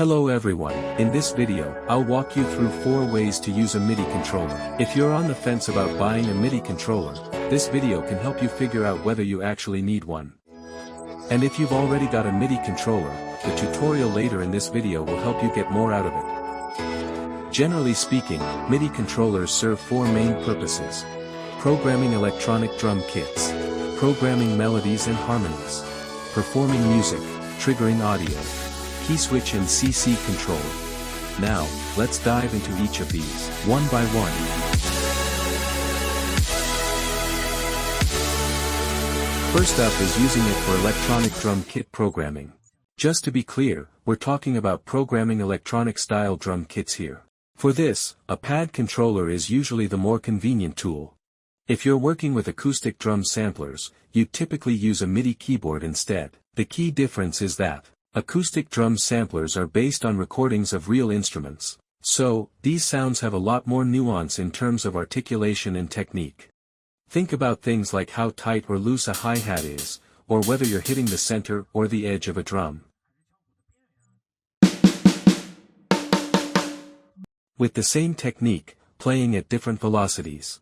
Hello everyone, in this video, I'll walk you through 4 ways to use a MIDI controller. If you're on the fence about buying a MIDI controller, this video can help you figure out whether you actually need one. And if you've already got a MIDI controller, the tutorial later in this video will help you get more out of it. Generally speaking, MIDI controllers serve 4 main purposes: programming electronic drum kits, programming melodies and harmonies, performing music, triggering audio, Keyswitch and CC control. Now, let's dive into each of these, one by one. First up is using it for electronic drum kit programming. Just to be clear, we're talking about programming electronic-style drum kits here. For this, a pad controller is usually the more convenient tool. If you're working with acoustic drum samplers, you typically use a MIDI keyboard instead. The key difference is that acoustic drum samplers are based on recordings of real instruments, so these sounds have a lot more nuance in terms of articulation and technique. Think about things like how tight or loose a hi-hat is, or whether you're hitting the center or the edge of a drum. With the same technique, playing at different velocities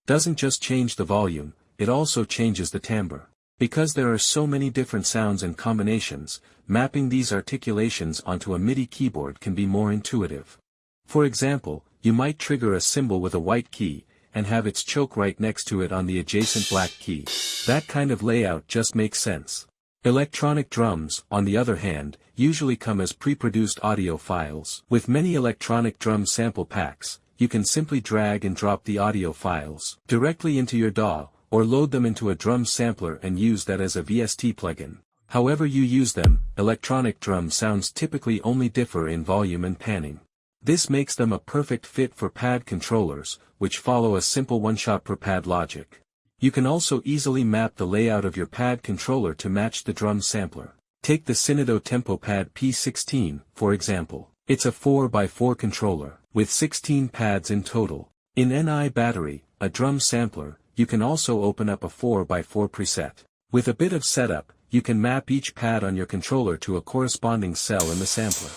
doesn't just change the volume, it also changes the timbre. Because there are so many different sounds and combinations, mapping these articulations onto a MIDI keyboard can be more intuitive. For example, you might trigger a cymbal with a white key, and have its choke right next to it on the adjacent black key. That kind of layout just makes sense. Electronic drums, on the other hand, usually come as pre-produced audio files. With many electronic drum sample packs, you can simply drag and drop the audio files directly into your DAW, or load them into a drum sampler and use that as a VST plugin. However you use them, electronic drum sounds typically only differ in volume and panning. This makes them a perfect fit for pad controllers, which follow a simple one-shot per pad logic. You can also easily map the layout of your pad controller to match the drum sampler. Take the Synido TempoPAD P16, for example. It's a 4x4 controller, with 16 pads in total. In NI battery, a drum sampler, you can also open up a 4x4 preset. With a bit of setup, you can map each pad on your controller to a corresponding cell in the sampler.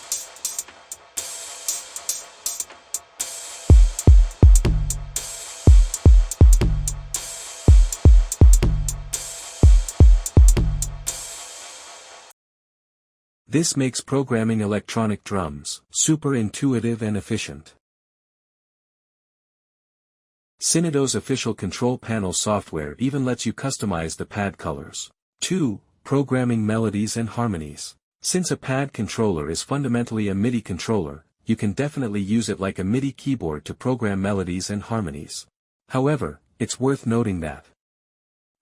This makes programming electronic drums super intuitive and efficient. Synido's official control panel software even lets you customize the pad colors. 2. Programming melodies and harmonies. Since a pad controller is fundamentally a MIDI controller, you can definitely use it like a MIDI keyboard to program melodies and harmonies. However, it's worth noting that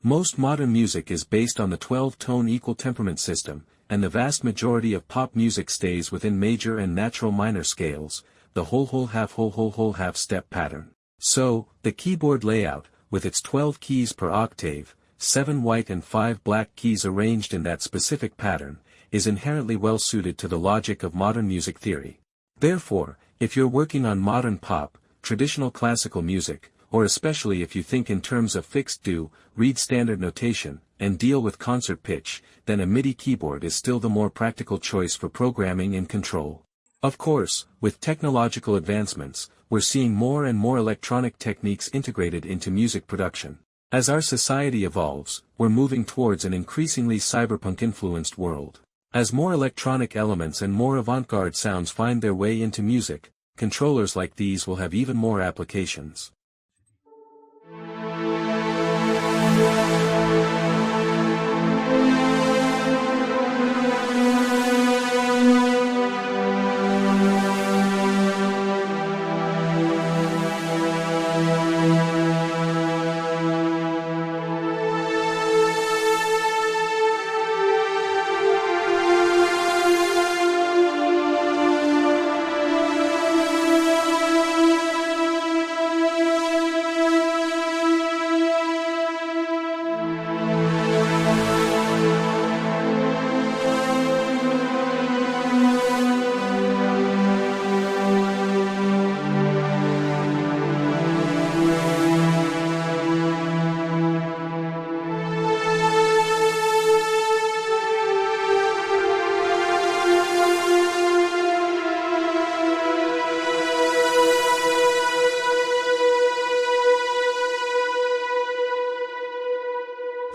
most modern music is based on the 12-tone equal temperament system, and the vast majority of pop music stays within major and natural minor scales, the whole-half step pattern. So, the keyboard layout, with its 12 keys per octave, 7 white and 5 black keys arranged in that specific pattern, is inherently well suited to the logic of modern music theory. Therefore, if you're working on modern pop, traditional classical music, or especially if you think in terms of fixed do, read standard notation, and deal with concert pitch, then a MIDI keyboard is still the more practical choice for programming and control. Of course, with technological advancements, we're seeing more and more electronic techniques integrated into music production. As our society evolves, we're moving towards an increasingly cyberpunk-influenced world. As more electronic elements and more avant-garde sounds find their way into music, controllers like these will have even more applications.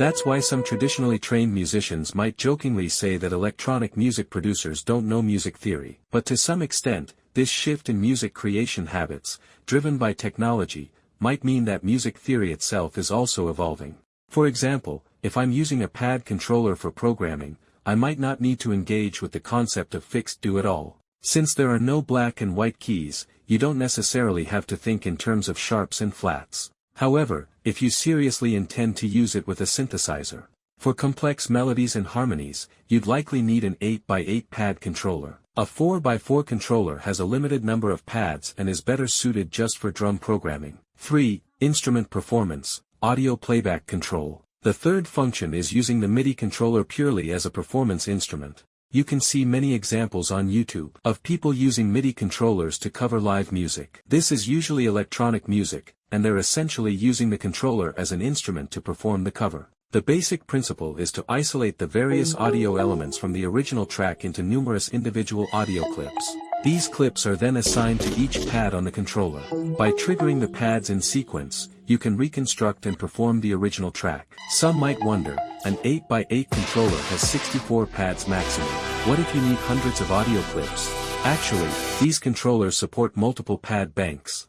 That's why some traditionally trained musicians might jokingly say that electronic music producers don't know music theory. But to some extent, this shift in music creation habits, driven by technology, might mean that music theory itself is also evolving. For example, if I'm using a pad controller for programming, I might not need to engage with the concept of fixed do-it-all. Since there are no black and white keys, you don't necessarily have to think in terms of sharps and flats. However, if you seriously intend to use it with a synthesizer, for complex melodies and harmonies, you'd likely need an 8x8 pad controller. A 4x4 controller has a limited number of pads and is better suited just for drum programming. 3. Instrument performance, audio playback control. The third function is using the MIDI controller purely as a performance instrument. You can see many examples on YouTube of people using MIDI controllers to cover live music. This is usually electronic music, and they're essentially using the controller as an instrument to perform the cover. The basic principle is to isolate the various audio elements from the original track into numerous individual audio clips. These clips are then assigned to each pad on the controller. By triggering the pads in sequence, you can reconstruct and perform the original track. Some might wonder, an 8x8 controller has 64 pads maximum. What if you need hundreds of audio clips? Actually, these controllers support multiple pad banks.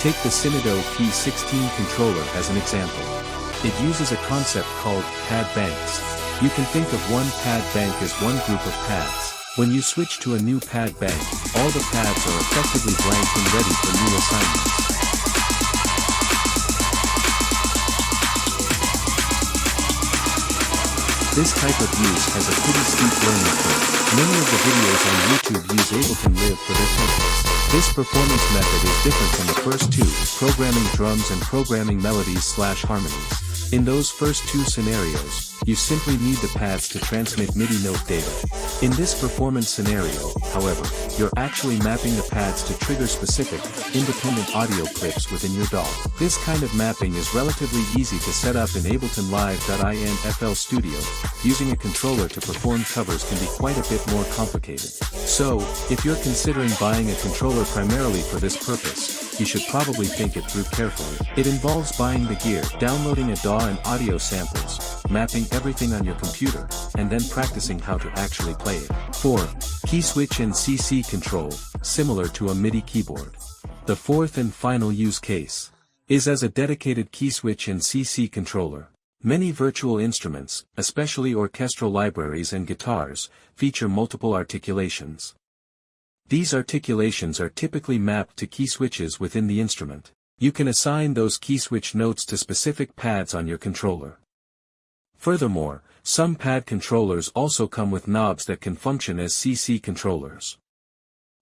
Take the Synido P16 controller as an example. It uses a concept called pad banks. You can think of one pad bank as one group of pads. When you switch to a new pad bank, all the pads are effectively blank and ready for new assignments. This type of use has a pretty steep learning curve. Many of the videos on YouTube use Ableton Live for their templates. This performance method is different from the first two, programming drums and programming melodies/harmonies. In those first two scenarios, you simply need the pads to transmit MIDI note data. In this performance scenario, however, you're actually mapping the pads to trigger specific, independent audio clips within your DAW. This kind of mapping is relatively easy to set up in Ableton Live.in FL Studio. Using a controller to perform covers can be quite a bit more complicated. So, if you're considering buying a controller primarily for this purpose, you should probably think it through carefully. It involves buying the gear, downloading a DAW and audio samples, mapping everything on your computer, and then practicing how to actually play it. 4. Keyswitch and CC control, similar to a MIDI keyboard. The fourth and final use case is as a dedicated Keyswitch and CC controller. Many virtual instruments, especially orchestral libraries and guitars, feature multiple articulations. These articulations are typically mapped to key switches within the instrument. You can assign those key switch notes to specific pads on your controller. Furthermore, some pad controllers also come with knobs that can function as CC controllers.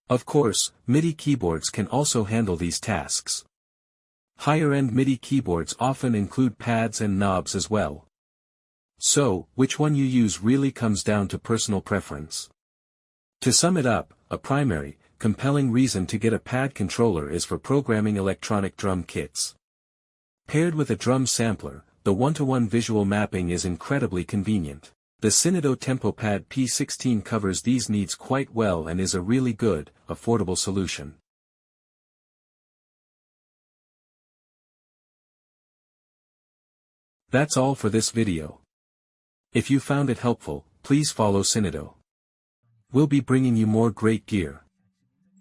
Of course, MIDI keyboards can also handle these tasks. Higher-end MIDI keyboards often include pads and knobs as well. So, which one you use really comes down to personal preference. To sum it up, a primary, compelling reason to get a pad controller is for programming electronic drum kits. Paired with a drum sampler, the one-to-one visual mapping is incredibly convenient. The Synido TempoPAD P16 covers these needs quite well and is a really good, affordable solution. That's all for this video. If you found it helpful, please follow Synido. We'll be bringing you more great gear.